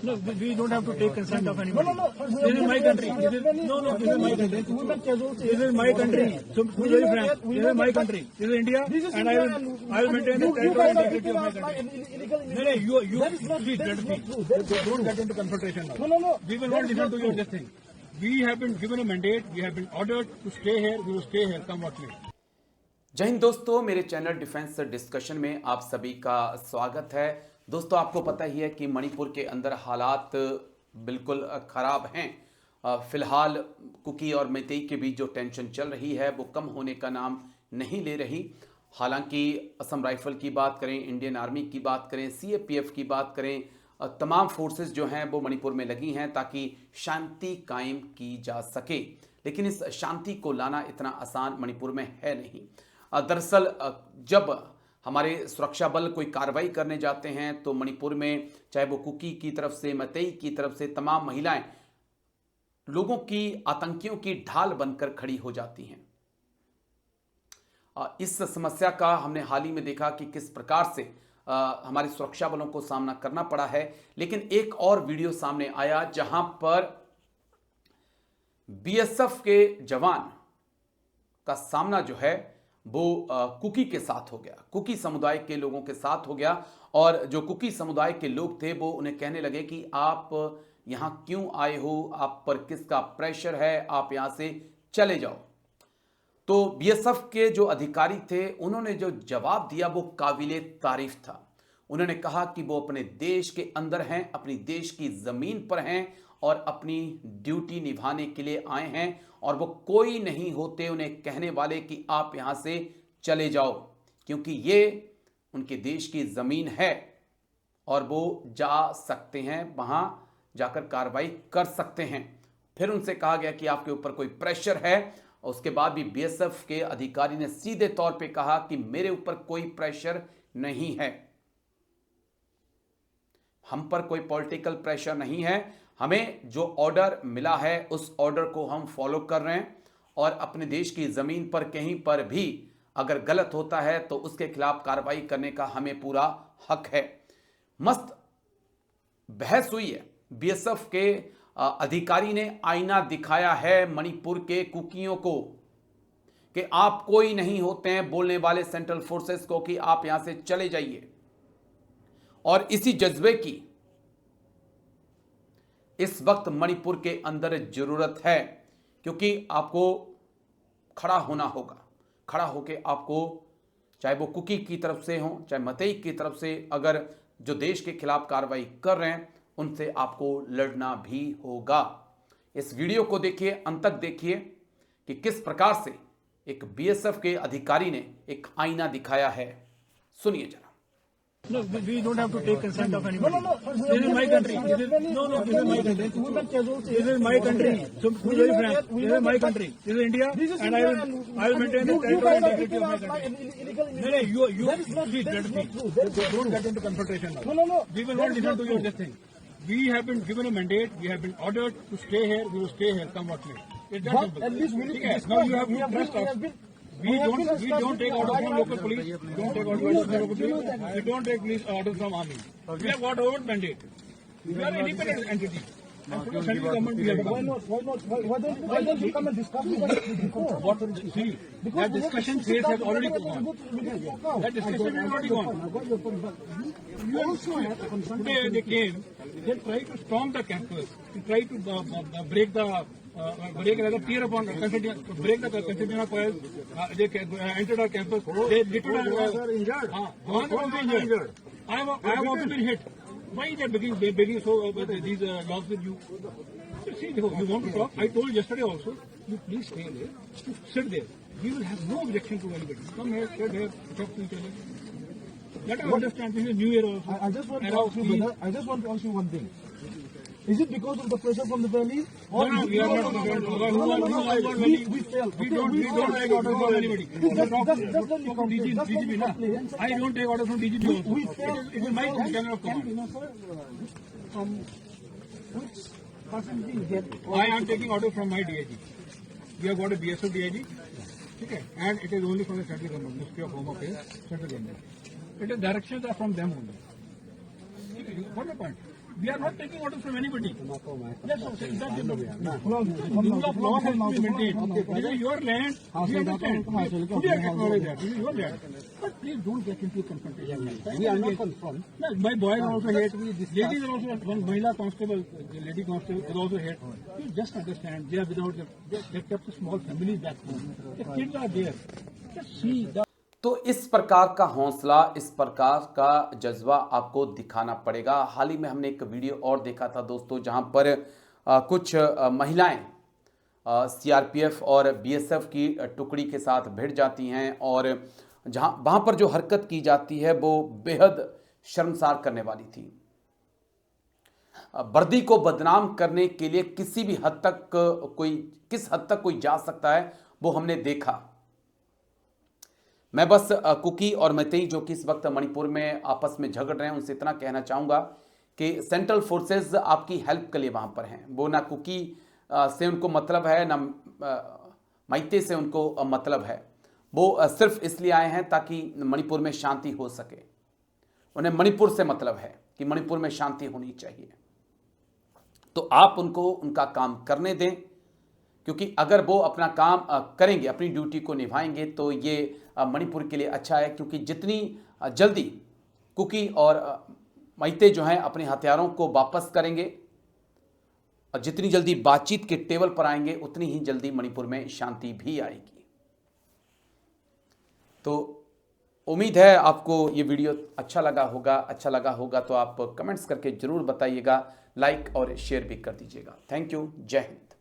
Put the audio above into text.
No, we don't have to take consent of anybody. This is my country. This is my country. This is my country. So, to be very frank, this is my country. This is India, and I will maintain the territorial integrity of my country. No, you please let me. Don't get into confrontation now. No. We will not listen to your this thing. We have been given a mandate. We have been ordered to stay here. We will stay here. Come what may. जय हिंद दोस्तों, मेरे channel defence discussion में आप सभी का स्वागत है। दोस्तों, आपको पता ही है कि मणिपुर के अंदर हालात बिल्कुल खराब हैं। फिलहाल कुकी और मैतेई के बीच जो टेंशन चल रही है वो कम होने का नाम नहीं ले रही। हालांकि असम राइफल की बात करें, इंडियन आर्मी की बात करें, सीएपीएफ की बात करें, तमाम फोर्सेस जो हैं वो मणिपुर में लगी हैं ताकि शांति कायम की जा सके। लेकिन इस शांति को लाना इतना आसान मणिपुर में है नहीं। दरअसल जब हमारे सुरक्षा बल कोई कार्रवाई करने जाते हैं तो मणिपुर में चाहे वो कुकी की तरफ से, मैतेई की तरफ से तमाम महिलाएं लोगों की, आतंकियों की ढाल बनकर खड़ी हो जाती हैं। इस समस्या का हमने हाल ही में देखा कि किस प्रकार से हमारे सुरक्षा बलों को सामना करना पड़ा है। लेकिन एक और वीडियो सामने आया जहां पर बीएसएफ के जवान का सामना जो है वो कुकी के साथ हो गया, कुकी समुदाय के लोगों के साथ हो गया। और जो कुकी समुदाय के लोग थे वो उन्हें कहने लगे कि आप यहां क्यों आए हो, आप पर किसका प्रेशर है, आप यहां से चले जाओ। तो बीएसएफ के जो अधिकारी थे उन्होंने जो जवाब दिया वो काबिले तारीफ था। उन्होंने कहा कि वो अपने देश के अंदर हैं, अपनी देश की जमीन पर हैं और अपनी ड्यूटी निभाने के लिए आए हैं और वो कोई नहीं होते उन्हें कहने वाले कि आप यहां से चले जाओ, क्योंकि ये उनके देश की जमीन है और वो जा सकते हैं, वहां जाकर कार्रवाई कर सकते हैं। फिर उनसे कहा गया कि आपके ऊपर कोई प्रेशर है। और उसके बाद भी बीएसएफ के अधिकारी ने सीधे तौर पे कहा कि मेरे ऊपर कोई प्रेशर नहीं है, हम पर कोई पॉलिटिकल प्रेशर नहीं है, हमें जो ऑर्डर मिला है उस ऑर्डर को हम फॉलो कर रहे हैं और अपने देश की जमीन पर कहीं पर भी अगर गलत होता है तो उसके खिलाफ कार्रवाई करने का हमें पूरा हक है। मस्त बहस हुई है। बीएसएफ के अधिकारी ने आईना दिखाया है मणिपुर के कुकियों को कि आप कोई नहीं होते हैं बोलने वाले सेंट्रल फोर्सेस को कि आप यहां से चले जाइए। और इसी जज्बे की इस वक्त मणिपुर के अंदर जरूरत है, क्योंकि आपको खड़ा होना होगा। खड़ा होकर आपको, चाहे वो कुकी की तरफ से हो, चाहे मैतेई की तरफ से, अगर जो देश के खिलाफ कार्रवाई कर रहे हैं उनसे आपको लड़ना भी होगा। इस वीडियो को देखिए, अंत तक देखिए कि किस प्रकार से एक बीएसएफ के अधिकारी ने एक आईना दिखाया है। सुनिए जरा। No, we don't have to take consent of anybody. This is my country. This is my country. This is my country. So, to be very frank, this is my country. This is India, and I will maintain the territorial integrity of my country. No, you please let me. Don't get into confrontation now. No. We will not listen to your this thing. We have been given a mandate. We have been ordered to stay here. We will stay here, come what may. It's that simple. At least now you have to trust us. We don't take orders from local police. Don't take orders from local police. We don't take police orders from army. We have got our own mandate. We are an independent entity. And for the central government, we have to come. Why don't you come and discuss with us before? What see? That discussion phase has already gone. That discussion has already gone. You also have to consult. Today they came. They tried to storm the campus. They tried to break the. break the tier upon break the constitutional coils. They entered our campus. They literally are injured. Injured. I have also been hit. Why is that begging so these laws with you? See, you want to talk? I told yesterday also. You please stay there. Sit there. We will have no objection to anybody. Come here, sit here, talk to each other. Let us understand. This is New Year also. I just want to ask you, brother. I just want to ask you one thing. Is it because of the pressure from the valley? No, we are not. We fail. We don't take orders from anybody. Just let me complain. DGP, na? I don't take orders from DGP also. We fail. It is my channel of command. Which person do you get? I am taking orders from my DIG. We have got a BSF DIG. Okay, and it is only from the central government, Ministry of Home Affairs, central government. It is directions are from them only. What the point? We are not taking orders from anybody. Yes, sir, that's the Rule of law has to be maintained. This is your land. We understand. We acknowledge that. This is your land. But please don't get into confrontation. We are not confront. No, my boys are also here. Ladies are also, one Mahila constable, the lady constable is also here. You just understand, they are without, they kept a small family back home. The kids are there. Just see the तो इस प्रकार का हौसला, इस प्रकार का जज्बा आपको दिखाना पड़ेगा। हाल ही में हमने एक वीडियो और देखा था दोस्तों, जहां पर कुछ महिलाएं सीआरपीएफ और बीएसएफ की टुकड़ी के साथ भिड़ जाती हैं और वहां पर जो हरकत की जाती है वो बेहद शर्मसार करने वाली थी। वर्दी को बदनाम करने के लिए किस हद तक कोई जा सकता है वो हमने देखा। मैं बस कुकी और मैतेई जो कि इस वक्त मणिपुर में आपस में झगड़ रहे हैं उनसे इतना कहना चाहूँगा कि सेंट्रल फोर्सेस आपकी हेल्प के लिए वहाँ पर हैं। वो ना कुकी से उनको मतलब है ना मैते से उनको मतलब है। वो सिर्फ इसलिए आए हैं ताकि मणिपुर में शांति हो सके। उन्हें मणिपुर से मतलब है कि मणिपुर में शांति होनी चाहिए। तो आप उनको उनका काम करने दें, क्योंकि अगर वो अपना काम करेंगे, अपनी ड्यूटी को निभाएंगे तो ये मणिपुर के लिए अच्छा है। क्योंकि जितनी जल्दी कुकी और मैते जो हैं अपने हथियारों को वापस करेंगे और जितनी जल्दी बातचीत के टेबल पर आएंगे उतनी ही जल्दी मणिपुर में शांति भी आएगी। तो उम्मीद है आपको ये वीडियो अच्छा लगा होगा तो आप कमेंट्स करके जरूर बताइएगा, लाइक और शेयर भी कर दीजिएगा। Thank you. जय हिंद।